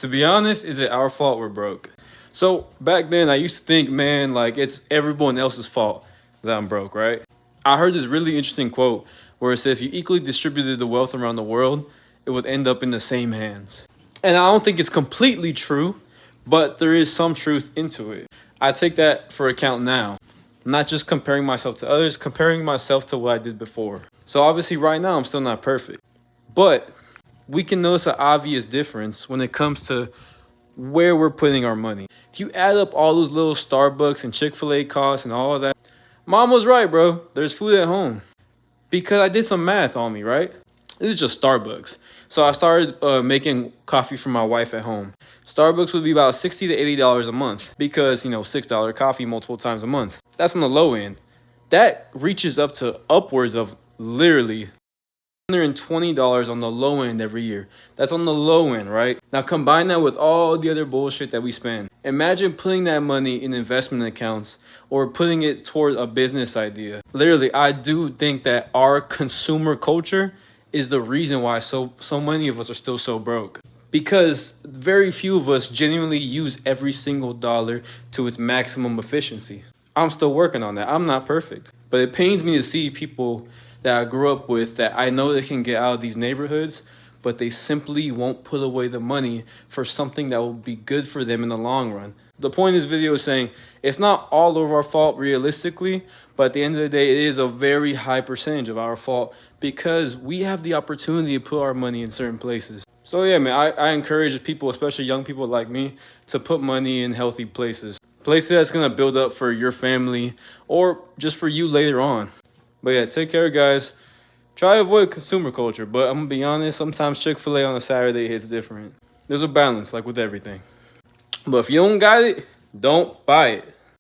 To be honest, is it our fault we're broke? So back then I used to think, man, like it's everyone else's fault that I'm broke, right? I heard this really interesting quote where it said if you equally distributed the wealth around the world, it would end up in the same hands. And I don't think it's completely true, but there is some truth into it. I take that for account now. I'm not just comparing myself to others, comparing myself to what I did before. So obviously right now I'm still not perfect. But we can notice an obvious difference when it comes to where we're putting our money. If you add up all those little Starbucks and Chick-fil-A costs and all of that, mom was right, bro. There's food at home. Because I did some math on me, right? This is just Starbucks. So I started making coffee for my wife at home. Starbucks would be about $60 to $80 a month because, $6 coffee multiple times a month. That's on the low end. That reaches up to upwards of literally $120 on the low end every year. That's on the low end, right? Now combine that with all the other bullshit that we spend. Imagine putting that money in investment accounts or putting it toward a business idea. Literally, I do think that our consumer culture is the reason why so many of us are still so broke. Because very few of us genuinely use every single dollar to its maximum efficiency. I'm still working on that. I'm not perfect. But it pains me to see people that I grew up with that I know they can get out of these neighborhoods, but they simply won't put away the money for something that will be good for them in the long run. The point of this video is saying it's not all of our fault realistically, but at the end of the day, it is a very high percentage of our fault because we have the opportunity to put our money in certain places. So yeah, man, I encourage people, especially young people like me, to put money in healthy places. Places that's going to build up for your family or just for you later on. But yeah, take care, guys. Try to avoid consumer culture, but I'm going to be honest, sometimes Chick-fil-A on a Saturday hits different. There's a balance, like with everything. But if you don't got it, don't buy it.